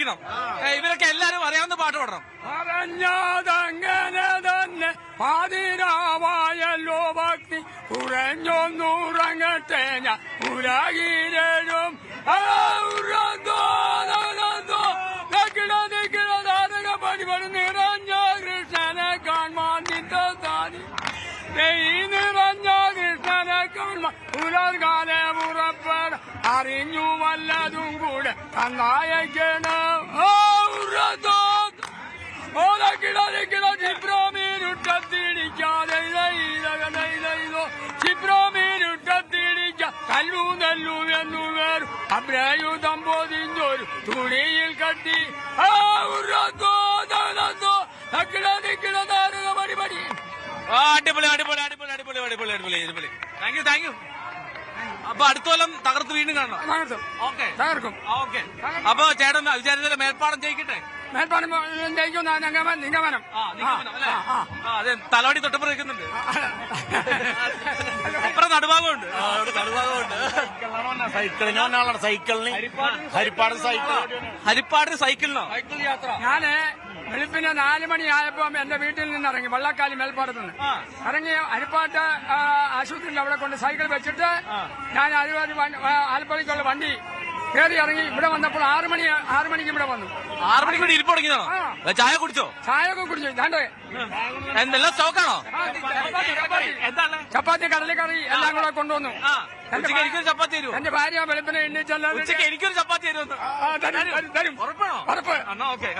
പഠിക്കണം. ഇവരൊക്കെ എല്ലാരും അറിയാവുന്ന പാട്ട് പാടണം. പറഞ്ഞതങ്ങനെ തന്നെ പാതിരാവായല്ലോ ഭക്തി കുറഞ്ഞൊന്നുറങ്ങട്ടെ ഞാൻ പുരാകിലും പടിപടി നിറഞ്ഞ കൃഷ്ണനെ കാണാൻ നിന്ദാനി നിറഞ്ഞ കൃഷ്ണനെ കാണാൻ പുലർകാലെ പുറപ്പെട അറിഞ്ഞു വല്ലതും കൂടെ നന്നായിക്കണം. ചിപ്രോമീനുട്ടത്തിടിക്കാതെ ചിപ്രോമീനുട്ടത്തിടിക്ക കല്ലു നെല്ലു എന്നു വേറും അഭ്രയുധം പൊതിഞ്ഞൊരു തുണിയിൽ കട്ടി പടിപടി. അടിപൊളി അടിപൊളി അടിപൊളി അടിപൊളി അടിപൊളി അടിപൊളി അടിപൊളി. Thank you thank you. അപ്പൊ അടുത്ത കൊല്ലം തകർത്ത് വീണ്ടും കാണണം. ഓക്കെ തകർക്കും. ഓക്കെ. അപ്പൊ ചേട്ടൻ വിചാരിച്ചാൽ മേൽപ്പാടം ജയിക്കട്ടെ. മേൽപ്പാടം ജയിക്കും. നിഗമനം. അതെ, തലവടി തൊട്ടപ്പുറം വെക്കുന്നുണ്ട്. അപ്പുറം നടുഭാഗമുണ്ട്. സൈക്കിളിന് ഹരിപ്പാടിന് സൈക്കിളിനോ? സൈക്കിൾ യാത്ര. ഞാന് വെളുപ്പിന് 4 മണിയായപ്പോ എന്റെ വീട്ടിൽ നിന്ന് ഇറങ്ങി വള്ളക്കാലി മേൽപ്പാടത്ത് നിന്ന് ഇറങ്ങി ഹരിപ്പാട്ട് ആശുപത്രിയിൽ അവിടെ കൊണ്ട് സൈക്കിൾ വെച്ചിട്ട് ഞാൻ ആലപ്പുഴയ്ക്കുള്ള വണ്ടി കയറി ഇറങ്ങി ഇവിടെ വന്നപ്പോൾ 6 മണിക്ക് ഇവിടെ വന്നു. 6 മണിക്ക് ഇവിടെ ഇരിപ്പ് തുടങ്ങിയതാണോ? ചായ കുടിച്ചോ? ചായയൊക്കെ കുടിച്ചു. ഞാണ്ട് എന്തെല്ലാം സ്റ്റോക്കാണോ? ചപ്പാത്തി കടലക്കറി എല്ലാം കൂടെ കൊണ്ടുവന്നു. എനിക്കൊരു ചപ്പാത്തി തരുമോ? എന്റെ ഭാര്യ വെളുപ്പിനെ എണ്ണിച്ചല്ല ഉച്ചയ്ക്ക് എനിക്കൊരു ചപ്പാത്തി തരുമോ? തരും. ഉറപ്പാണോ? ഉറപ്പ്. എന്നാ ഓക്കെ.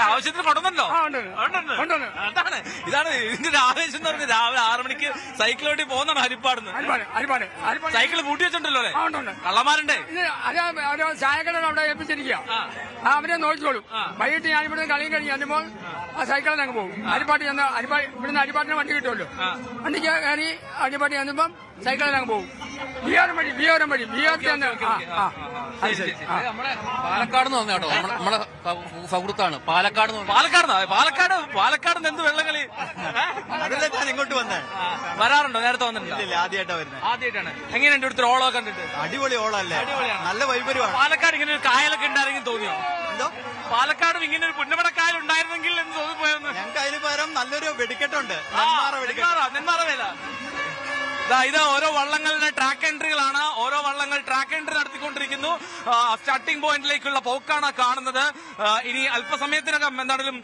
ആവശ്യത്തിന് കൊണ്ടുവന്നല്ലോ. അതാണ് ഇതാണ് ഇതിന്റെ ഒരു ആവേശം എന്ന് പറഞ്ഞാൽ രാവിലെ 6 മണിക്ക് സൈക്കിളോട്ടി പോകുന്നതാണ് ഹരിപ്പാടുന്ന്. സൈക്കിൾ പൂട്ടി വെച്ചിട്ടുണ്ടല്ലോ അല്ലേ? കള്ളന്മാരുണ്ടേ. ചായക്കട അവിടെ ഏൽപ്പിച്ചിരിക്കുക. അവരെ നോക്കിക്കോളും. വൈകിട്ട് ഞാൻ ഇവിടുന്ന് കളി കഴിഞ്ഞ് ചെല്ലുമ്പോൾ ആ സൈക്കിളിൽ അങ്ങ് പോകും. അരിപ്പാട്ട് ചെന്ന് ഇവിടുന്ന് അരിപ്പാട്ടിന് വണ്ടി കിട്ടുമല്ലോ. വണ്ടിക്ക് കയറി അരിപ്പാട്ടി ചെന്നപ്പം സൈക്കിളിൽ അങ്ങ് പോകും. ബിയോരം വഴി ചെന്ന്. പാലക്കാട് നിന്ന് കേട്ടോ, നമ്മളെ സൗഹൃദമാണ്. പാലക്കാട് എന്ത് വെള്ളംകളി? അതല്ലേ ഞാൻ ഇങ്ങോട്ട് വന്നേ. വരാറുണ്ടോ? നേരത്തെ വന്നിട്ടില്ല. ആദ്യമായിട്ടാണ് വരുന്നത്. ആദ്യമായിട്ടാണ്. എങ്ങനെയുണ്ട് ഇവിടുത്തെ ഓളമൊക്കെ കണ്ടിട്ട്? അടിപൊളി ഓളല്ലേ, നല്ല വൈബരുമാണ്. പാലക്കാട് ഇങ്ങനെ ഒരു കായലൊക്കെ ഉണ്ടായിരുന്നെങ്കിൽ തോന്നിയോ? എന്തോ പാലക്കാടും ഇങ്ങനെ ഒരു പുന്നമടക്കായൽ ഉണ്ടായിരുന്നെങ്കിൽ എന്ന് തോന്നിപ്പോയെന്ന്. ഞങ്ങൾക്ക് അതിന് പകരം നല്ലൊരു വെടിക്കെട്ടുണ്ട്. നെന്മാറ വേല. ഇത് ഓരോ വള്ളങ്ങളുടെ ട്രാക്ക് എൻട്രികളാണ്. ഓരോ വള്ളങ്ങൾ ട്രാക്ക് എൻട്രി നടത്തിക്കൊണ്ടിരിക്കുന്നു. സ്റ്റാർട്ടിംഗ് പോയിന്റിലേക്കുള്ള പോക്കാണ് കാണുന്നത്. ഇനി അല്പസമയത്തിനകം എന്താണെങ്കിലും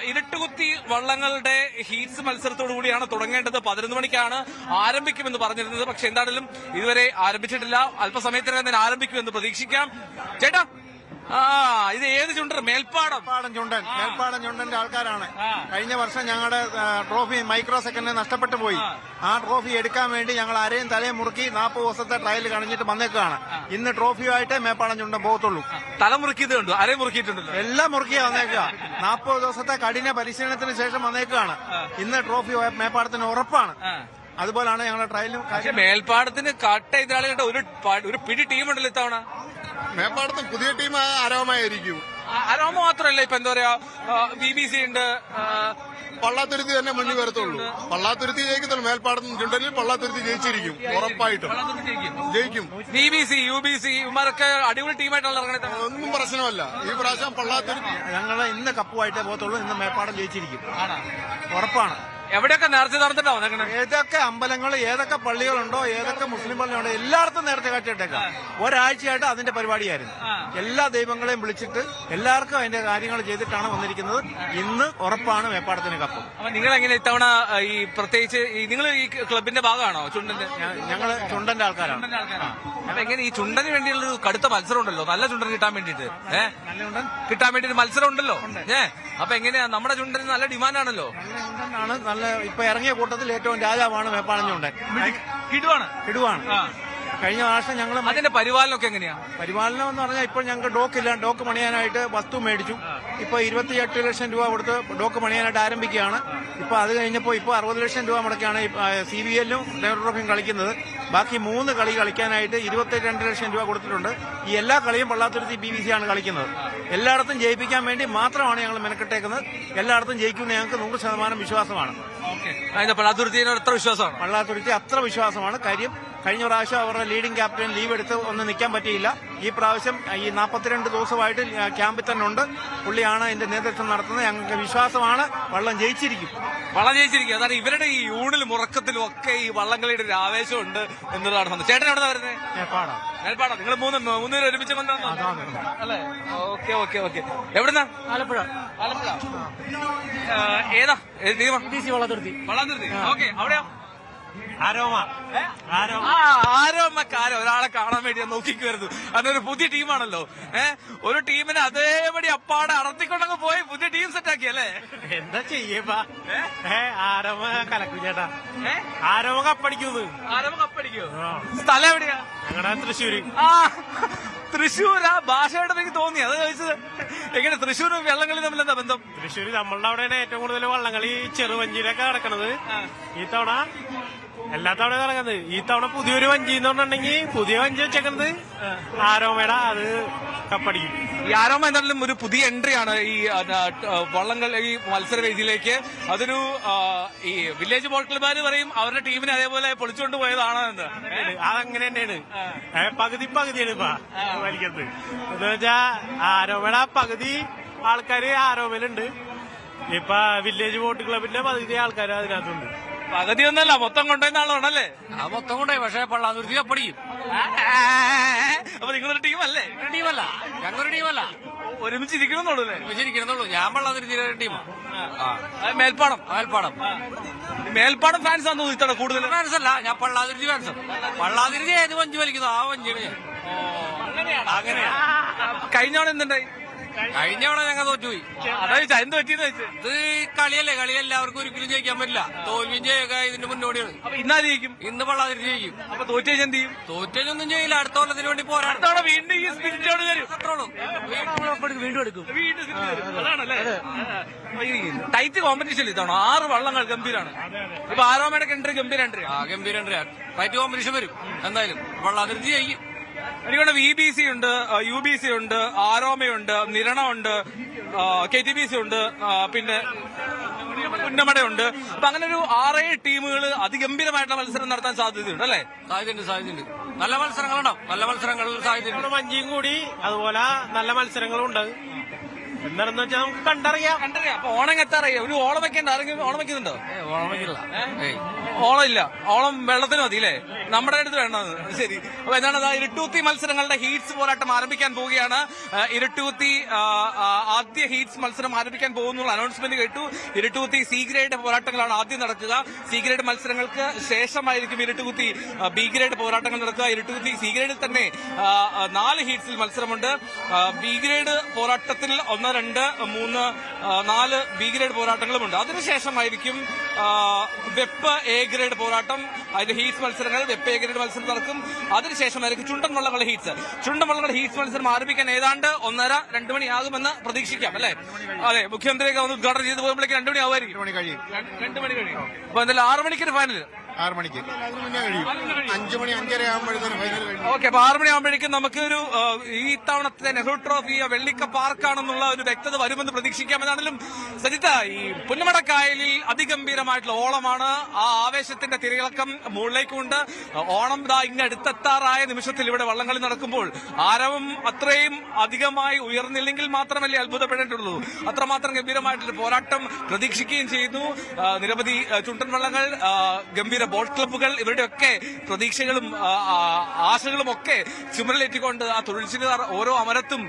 ഇരുട്ടുകുത്തി വള്ളങ്ങളുടെ ഹീറ്റ്സ് മത്സരത്തോടു കൂടിയാണ് തുടങ്ങേണ്ടത്. 11 മണിക്കാണ് ആരംഭിക്കുമെന്ന് പറഞ്ഞിരുന്നത്. പക്ഷെ എന്താണെങ്കിലും ഇതുവരെ ആരംഭിച്ചിട്ടില്ല. അല്പസമയത്തിനകം തന്നെ ആരംഭിക്കുമെന്ന് പ്രതീക്ഷിക്കാം. ചേട്ടാ, ഇത് ഏത് ചുണ്ടൻ? മേൽപ്പാടം ചുണ്ടന്റെ ആൾക്കാരാണ്. കഴിഞ്ഞ വർഷം ഞങ്ങളുടെ ട്രോഫി മൈക്രോ സെക്കൻഡ് നഷ്ടപ്പെട്ടു പോയി. ആ ട്രോഫി എടുക്കാൻ വേണ്ടി ഞങ്ങൾ അരയും തലയും മുറുക്കി 40 ദിവസത്തെ ട്രയൽ കഴിഞ്ഞിട്ട് വന്നേക്കാണ്. ഇന്ന് ട്രോഫിയുമായിട്ട് മേപ്പാടം ചുണ്ടൻ പോകത്തുള്ളൂ. തല മുറുക്കിയതുണ്ട്, അരയും മുറുക്കിയിട്ടുണ്ടല്ലോ. എല്ലാം മുറുക്കിയാ വന്നേക്കുക. 40 ദിവസത്തെ കഠിന പരിശീലനത്തിന് ശേഷം വന്നേക്കാണ്. ഇന്ന് ട്രോഫി മേപ്പാടത്തിന് ഉറപ്പാണ്. അതുപോലാണ് ഞങ്ങളുടെ ട്രയലും. മേൽപ്പാടത്തിന് കട്ട എതിരാളികളുടെ ഒരു പിടി ടീമുണ്ടല്ലോ ഇത്തവണ. മേപ്പാടത്തും പുതിയ ടീം ആരോമായിരിക്കും. അരോമ മാത്രമല്ല, ഇപ്പൊ എന്താ പറയാ, BBC ഉണ്ട്. പള്ളാത്തുരുത്തി തന്നെ മുന്നിൽ വരത്തുള്ളൂ. പള്ളാത്തുരുത്തി ജയിക്കത്തുള്ളൂ. മേൽപ്പാടത്തും ചുണ്ടനിൽ പള്ളാത്തുരുത്തി ജയിച്ചിരിക്കും, ഉറപ്പായിട്ടും ജയിക്കും. BBC, UBC ഇവന്മാരൊക്കെ അടിപൊളി ടീമായിട്ടാണ് ഇറങ്ങുന്നത്. ഒന്നും പ്രശ്നമല്ല. ഈ പ്രാവശ്യം പള്ളാത്തുരുത്തി ഞങ്ങളെ ഇന്ന് കപ്പുമായിട്ടേ പോകത്തുള്ളൂ. ഇന്ന് മേൽപ്പാടം ജയിച്ചിരിക്കും, ഉറപ്പാണ്. എവിടെയൊക്കെ നേർച്ച നടന്നിട്ടോ? ഏതൊക്കെ അമ്പലങ്ങൾ, ഏതൊക്കെ പള്ളികളുണ്ടോ, ഏതൊക്കെ മുസ്ലിം പള്ളികളുണ്ടോ, എല്ലായിടത്തും നേർച്ച കാട്ടിയിട്ടേക്കാം. ഒരാഴ്ചയായിട്ട് അതിന്റെ പരിപാടിയായിരുന്നു. എല്ലാ ദൈവങ്ങളെയും വിളിച്ചിട്ട് എല്ലാവർക്കും അതിന്റെ കാര്യങ്ങൾ ചെയ്തിട്ടാണ് വന്നിരിക്കുന്നത്. ഇന്ന് ഉറപ്പാണ് മേപ്പാടത്തിന് കപ്പ്. അപ്പൊ നിങ്ങൾ എങ്ങനെ ഇത്തവണ ഈ പ്രത്യേകിച്ച് നിങ്ങൾ ഈ ക്ലബിന്റെ ഭാഗമാണോ? ചുണ്ടന്റെ? ഞങ്ങള് ചുണ്ടന്റെ ആൾക്കാരാണ്. അപ്പൊ എങ്ങനെ ഈ ചുണ്ടന് വേണ്ടിയുള്ള ഒരു കടുത്ത മത്സരം ഉണ്ടല്ലോ, നല്ല ചുണ്ടൻ കിട്ടാൻ വേണ്ടിട്ട് കിട്ടാൻ വേണ്ടി ഒരു മത്സരം ഉണ്ടല്ലോ. അപ്പൊ എങ്ങനെയാ? നമ്മുടെ ചുണ്ടന് നല്ല ഡിമാൻഡാണല്ലോ. നല്ല ഇപ്പൊ ഇറങ്ങിയ കൂട്ടത്തിൽ ഏറ്റവും രാജാവാണ് മേപ്പാടം ചുണ്ടൻ. കിടുവാണ്. കഴിഞ്ഞ വർഷം ഞങ്ങൾ അതിന്റെ പരിപാലനമൊക്കെ എങ്ങനെയാ? പരിപാലനം എന്ന് പറഞ്ഞാൽ ഇപ്പോൾ ഞങ്ങൾക്ക് ഡോക്കില്ല. ഡോക്ക് പണിയാനായിട്ട് വസ്തു മേടിച്ചു. ഇപ്പൊ 28 ലക്ഷം രൂപ കൊടുത്ത് ഡോക്ക് പണിയാനായിട്ട് ആരംഭിക്കുകയാണ്. ഇപ്പൊ അത് കഴിഞ്ഞപ്പോ ഇപ്പൊ 60 ലക്ഷം രൂപ മുടക്കിയാണ് CBL-ഉം നെഹ്റു ട്രോഫിയും കളിക്കുന്നത്. ബാക്കി 3 കളി കളിക്കാനായിട്ട് 22 ലക്ഷം രൂപ കൊടുത്തിട്ടുണ്ട്. ഈ എല്ലാ കളിയും പള്ളാത്തുരുത്തി BBC ആണ് കളിക്കുന്നത്. എല്ലായിടത്തും ജയിപ്പിക്കാൻ വേണ്ടി മാത്രമാണ് ഞങ്ങൾ മെനക്കെട്ടേക്കുന്നത്. എല്ലായിടത്തും ജയിക്കുമെന്ന് ഞങ്ങൾക്ക് 100% വിശ്വാസമാണ്. പള്ളാത്തുരുത്തിനോട് എത്ര വിശ്വാസമാണ്? പള്ളാത്തുരുത്തി അത്ര വിശ്വാസമാണ്. കാര്യം കഴിഞ്ഞ പ്രാവശ്യം അവരുടെ ലീഡിംഗ് ക്യാപ്റ്റൻ ലീവ് എടുത്ത് ഒന്ന് നിൽക്കാൻ പറ്റിയില്ല. ഈ പ്രാവശ്യം ഈ 42 ദിവസമായിട്ട് ക്യാമ്പിൽ തന്നെ ഉണ്ട്. പുള്ളിയാണ് അതിന്റെ നേതൃത്വം നടത്തുന്നത്. ഞങ്ങൾക്ക് വിശ്വാസമാണ് വള്ളം ജയിച്ചിരിക്കും. വള്ളം ജയിച്ചിരിക്കും. അതാണ് ഇവരുടെ ഈ ഊണിലും ഉറക്കത്തിലും ഒക്കെ ഈ വള്ളംകളിയുടെ ഒരു ആവേശമുണ്ട് എന്നതാണ് സന്തോഷം. ചേട്ടൻ എവിടെ വരുന്നത്? മേൽപ്പാടം. നിങ്ങൾ മൂന്നുപേരും ഒരുമിച്ച് വന്നോ അല്ലേ? Okay okay okay. എവിടുന്ന? ആലപ്പുഴ. ഏതാ ടീമാ? വള്ളത്തുരുത്തി. വള്ളത്തുരുത്തി. ഓക്കെ. അവിടെയോ? ആരോമക്കാരോ ഒരാളെ കാണാൻ വേണ്ടി ഞാൻ നോക്കിക്കുവരുന്നു. അതൊരു പുതിയ ടീമാണല്ലോ. ഒരു ടീമിനെ അതേപടി അപ്പാടെ അടർത്തിക്കൊണ്ടങ്ങ് പോയി പുതിയ ടീം സെറ്റാക്കി അല്ലേ? എന്താ ചെയ്യപ്പാ? ആരോമ കലക്കും ചേട്ടാ. ആരോമ കപ്പടിക്കുന്നു. ആരോമ കപ്പടിക്കോ? സ്ഥലം എവിടെയാ? ഞങ്ങളുടെ തൃശ്ശൂര്. തൃശ്ശൂരാ? ഭാഷയായിട്ട് എനിക്ക് തോന്നി, അത് ചോദിച്ചത്. എങ്ങനെ തൃശ്ശൂരും വെള്ളംകളി തമ്മിൽ എന്താ ബന്ധം? തൃശ്ശൂര് നമ്മളുടെ അവിടെയാണ് ഏറ്റവും കൂടുതൽ വള്ളംകളി ചെറുവഞ്ചിയിലൊക്കെ നടക്കണത്. ഈ തവണ എല്ലാ തവണ നടക്കുന്നത്. ഈ തവണ പുതിയൊരു വഞ്ചി എന്ന് പറഞ്ഞിട്ടുണ്ടെങ്കിൽ പുതിയ വഞ്ചി വെച്ചേക്കുന്നത് ആരോമയുടെ, അത് കപ്പടിക്കും. ഈ ആരോമ എന്തായാലും ഒരു പുതിയ എൻട്രിയാണ് ഈ വള്ളങ്ങൾ ഈ മത്സരവേദിയിലേക്ക്. അതൊരു ഈ വില്ലേജ് ബോട്ട് ക്ലബ്ബുകാർ പറയും അവരുടെ ടീമിനെ അതേപോലെ പൊളിച്ചുകൊണ്ട് പോയതാണ് എന്ന്. അതങ്ങനെ തന്നെയാണ്. പകുതിയാണ് ഇപ്പൊ വലിക്കുന്നത്. എന്ന് വെച്ചാ ആരോമയുടെ പകുതി ആൾക്കാര് ആരോമയിലുണ്ട്. ഇപ്പൊ വില്ലേജ് ബോട്ട് ക്ലബിന്റെ പകുതി ആൾക്കാർ അതിനകത്തുണ്ട്. പകുതിയൊന്നല്ല, മൊത്തം കൊണ്ടുപോയെന്നാണല്ലേ? ആ മൊത്തം കൊണ്ടുപോയി. പക്ഷെ പള്ളാതുരുത്തി കപ്പടിക്കും. അപ്പൊ നിങ്ങളൊരു ടീമല്ലേ? ടീമല്ല, ഞങ്ങളൊരു ടീമല്ല. ഒരുമിച്ചിരിക്കണമെന്നുള്ളൂ അല്ലേ? ഒരുമിച്ചിരിക്കണമെന്നുള്ളൂ. ഞാൻ പള്ളാതുരുത്തിയുടെ ടീമാണ്. മേൽപ്പാടം. മേൽപ്പാടം ഫാൻസ് ആണെന്ന് തോന്നുന്നു ഇത്തവണ കൂടുതൽ. ഫാൻസ് അല്ല, ഞാൻ പള്ളാതുരുത്തി ഫാൻസ്. പള്ളാതുരുത്തി ഏത് വഞ്ചി വലിക്കുന്നു ആ വഞ്ചിയാണ് ഞാൻ. അങ്ങനെയാ. കഴിഞ്ഞ എന്തുണ്ടായി? കഴിഞ്ഞ തവണ ഞങ്ങൾ തോറ്റുപോയി. അതാ എന്ത് പറ്റിയെന്ന് വെച്ച്? ഇത് കളിയല്ലേ, കളി എല്ലാവർക്കും ഒരിക്കലും ജയിക്കാൻ പറ്റില്ല. തോൽവിയും ജയിക്കുക ഇതിന്റെ മുന്നോടിയാണ്. അപ്പൊ ഇന്നാ ജയിക്കും? ഇന്ന് പള്ളാതിരി ജയിക്കും. അപ്പൊ തോറ്റേജ് എന്ത് ചെയ്യും? തോറ്റൊന്നും ചെയ്യില്ല, അടുത്ത കൊല്ലത്തിന് വേണ്ടി പോരാടും. അടുത്തവണ വീണ്ടും ഈ സ്പിരിറ്റോട് വരും. വീണ്ടും എടുക്കും. അതാണല്ലേ ടൈറ്റ് കോമ്പറ്റീഷൻ. ഇതാണോ 6 വള്ളങ്ങൾ ഗംഭീരാണ്. ഇപ്പൊ ആരോമയുടെ എൻട്രി ഗംഭീര എൻട്രി. ഗംഭീര ടൈറ്റ് കോമ്പറ്റീഷൻ വരും എന്തായാലും. പള്ളാതിരി ജയിക്കും. എനിക്കൊണ്ട് VBC ഉണ്ട്, UBC ഉണ്ട്, ആരോമയുണ്ട്, നിരണ ഉണ്ട്, KTBC ഉണ്ട്, പിന്നെ പുന്നമടയുണ്ട്. അപ്പൊ അങ്ങനെ ഒരു 6-7 ടീമുകൾ അതിഗംഭീരമായിട്ടുള്ള മത്സരം നടത്താൻ സാധ്യതയുണ്ട് അല്ലേ? സാധ്യതയുണ്ട്. നല്ല മത്സരങ്ങളുണ്ടാവും. നല്ല മത്സരങ്ങളിൽ സാധ്യതയുണ്ട്. വഞ്ചിയും കൂടി അതുപോലെ നല്ല മത്സരങ്ങളും ഉണ്ട്. എന്താണെന്ന് വെച്ചാൽ നമുക്ക് കണ്ടറിയാം. അപ്പൊ ഓണം എത്താറിയ ഒരു ഓളം വെക്കേണ്ട ആരെങ്കിലും ഓണം വെക്കുന്നുണ്ടോ? ഓണം വയ്ക്കില്ല. ഓളം ഇല്ല. ഓളം വെള്ളത്തിന് മതി അല്ലേ? നമ്മുടെ അടുത്ത് വേണ്ടത്. ശരി. അപ്പൊ എന്താണ് ഇരട്ടൂത്തി മത്സരങ്ങളുടെ ഹീറ്റ്സ് പോരാട്ടം ആരംഭിക്കാൻ പോവുകയാണ്. ഇരട്ടൂത്തി ആദ്യ ഹീറ്റ്സ് മത്സരം ആരംഭിക്കാൻ പോകുന്നുള്ള അനൗൺസ്മെന്റ് കേട്ടു. ഇരട്ടൂത്തി C ഗ്രേഡ് പോരാട്ടങ്ങളാണ് ആദ്യം നടക്കുക. C ഗ്രേഡ് മത്സരങ്ങൾക്ക് ശേഷമായിരിക്കും ഇരട്ടൂത്തി B ഗ്രേഡ് പോരാട്ടങ്ങൾ നടക്കുക. ഇരട്ടൂത്തി C ഗ്രേഡിൽ തന്നെ 4 ഹീറ്റ്സിൽ മത്സരമുണ്ട്. B ഗ്രേഡ് പോരാട്ടത്തിൽ 1, 2, 3, 4 B ഗ്രേഡ് പോരാട്ടങ്ങളുമുണ്ട്. അതിനുശേഷമായിരിക്കും വെപ്പ് A ഗ്രേഡ് പോരാട്ടം. അതിന്റെ ഹീറ്റ്സ് മത്സരങ്ങൾ വെപ്പ് A ഗ്രേഡ് മത്സരം നടക്കും. അതിനുശേഷമായിരിക്കും ചുണ്ടൻ വള്ളങ്ങളുടെ ഹീറ്റ്സ്. ചുണ്ടൻ വള്ളങ്ങളുടെ ഹീറ്റ്സ് മത്സരം ആരംഭിക്കാൻ ഏതാണ്ട് 1:30-2 മണിയാകുമെന്ന് പ്രതീക്ഷിക്കാം അല്ലെ? അതെ, മുഖ്യമന്ത്രിയൊക്കെ ഒന്ന് ഉദ്ഘാടനം ചെയ്ത് പോകുമ്പോഴേക്കും 2 മണി ആവുമായിരിക്കും. 2 മണി കഴിയും. അപ്പൊ എന്തായാലും 6 മണിക്കൊരു ഫൈനൽ. 6 മണിക്ക് കഴിയും. 5 മണി 5:30 ആകുമ്പോഴത്തേനും ഫൈനൽ കഴിയും. ഓക്കെ. അപ്പൊ 6 മണി ആകുമ്പോഴേക്കും നമുക്കൊരു ഈ തവണത്തെ നെഹ്റു ട്രോഫി വെള്ളിക്കപ്പ് ആർക്കാണെന്നുള്ള ഒരു വ്യക്തത വരുമെന്ന് പ്രതീക്ഷിക്കാം. എന്നാണെങ്കിലും സജിത്ത, ഈ പുന്നമടക്കായലിൽ അതിഗംഭീരമായിട്ടുള്ള ഓളമാണ്. ആ ആവേശത്തിന്റെ തിരയിളക്കം മുകളിലേക്കുണ്ട്. ഓണം ഇങ്ങ് അടുത്തെത്താറായ നിമിഷത്തിൽ ഇവിടെ വള്ളംകളി നടക്കുമ്പോൾ ആരവം അത്രയും അധികമായി ഉയർന്നില്ലെങ്കിൽ മാത്രമല്ലേ അത്ഭുതപ്പെടേണ്ടുള്ളൂ. അത്രമാത്രം ഗംഭീരമായിട്ടൊരു പോരാട്ടം പ്രതീക്ഷിക്കുകയും ചെയ്യുന്നു. നിരവധി ചുണ്ടൻ വള്ളങ്ങൾ, ഗംഭീര ബോട്ട് ക്ലബ്ബുകൾ, ഇവരുടെയൊക്കെ പ്രതീക്ഷകളും ആശകളും ഒക്കെ ചുമലിലേറ്റിക്കൊണ്ട് ആ തൊഴിൽച്ചിലുകാർ ഓരോ അമരത്തും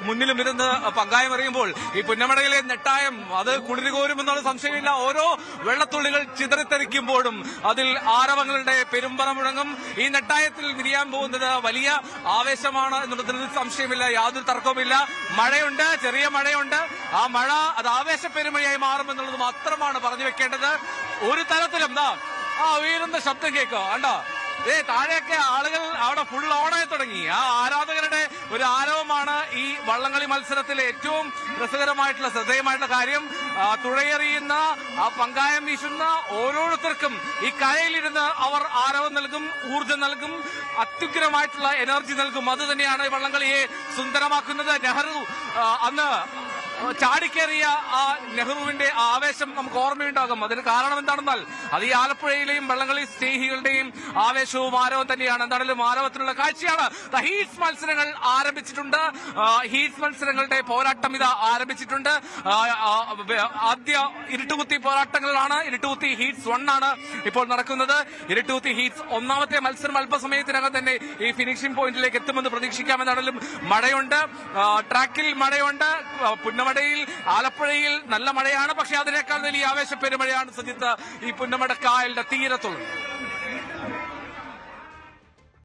മുന്നിലും ഇരുന്ന് പങ്കായമറിയുമ്പോൾ ഈ പുന്നമടയിലെ നെട്ടായം അത് കുളിരുകോരുമെന്നുള്ള സംശയമില്ല. ഓരോ വെള്ളത്തുള്ളികൾ ചിതറിത്തെറിക്കുമ്പോഴും അതിൽ ആരവങ്ങളുടെ പെരുമ്പറ മുഴങ്ങും. ഈ നെട്ടായത്തിൽ വിരിയാൻ പോകുന്നത് വലിയ ആവേശമാണ് എന്നുള്ളതിൽ സംശയമില്ല, യാതൊരു തർക്കവുമില്ല. മഴയുണ്ട്, ചെറിയ മഴയുണ്ട്. ആ മഴ അത് ആവേശപ്പെരുമഴയായി മാറുമെന്നുള്ളത് മാത്രമാണ് പറഞ്ഞു വെക്കേണ്ടത്. ഒരു തരത്തിലും ആ ഉയരുന്ന ശബ്ദം കേൾക്കുക കണ്ടോ? താഴെയൊക്കെ ആളുകൾ അവിടെ ഫുൾ ഓണായി തുടങ്ങി. ആ ആരാധകരുടെ ഒരു ആരവമാണ് ഈ വള്ളംകളി മത്സരത്തിലെ ഏറ്റവും രസകരമായിട്ടുള്ള ശ്രദ്ധേയമായിട്ടുള്ള കാര്യം. തുഴയെറിയുന്ന ആ പങ്കായം വീശുന്ന ഓരോരുത്തർക്കും ഈ കരയിലിരുന്ന് അവർ ആരവം നൽകും, ഊർജ്ജം നൽകും, അത്യുഗ്രമായിട്ടുള്ള എനർജി നൽകും. അത് തന്നെയാണ് ഈ വള്ളംകളിയെ സുന്ദരമാക്കുന്നത്. നെഹ്റു അന്ന് ചാടിക്കേറിയ ആ നെഹ്റുവിന്റെ ആവേശം നമുക്ക് ഓർമ്മയുണ്ടാകും. അതിന് കാരണം എന്താണെന്നാൽ അത് ഈ ആലപ്പുഴയിലെയും വള്ളംകളി സ്നേഹികളുടെയും ആവേശവും ആരവം തന്നെയാണ്. എന്താണെങ്കിലും ആരവത്തിനുള്ള കാഴ്ചയാണ്. ഹീറ്റ്സ് മത്സരങ്ങൾ ആരംഭിച്ചിട്ടുണ്ട്. ഹീറ്റ്സ് മത്സരങ്ങളുടെ പോരാട്ടം ഇത് ആരംഭിച്ചിട്ടുണ്ട്. ആദ്യ ഇരുട്ടുകുത്തി പോരാട്ടങ്ങളാണ്. ഇരുട്ടുകുത്തി ഹീറ്റ്സ് 1 ആണ് ഇപ്പോൾ നടക്കുന്നത്. ഇരുട്ടുകുത്തി ഹീറ്റ്സ് ഒന്നാമത്തെ മത്സരം അല്പസമയത്തിനകം തന്നെ ഈ ഫിനിഷിംഗ് പോയിന്റിലേക്ക് എത്തുമെന്ന് പ്രതീക്ഷിക്കാമെന്നാണെങ്കിലും മഴയുണ്ട്, ട്രാക്കിൽ മഴയുണ്ട്. പുന്നമടയിൽ ആലപ്പുഴയിൽ നല്ല മഴയാണ്. പക്ഷെ അതിനേക്കാൾ വലിയ ആവേശപ്പെരുമഴയാണ് സജിത്ത് ഈ പുന്നമടക്കായലിന്റെ തീരത്തുള്ളത്.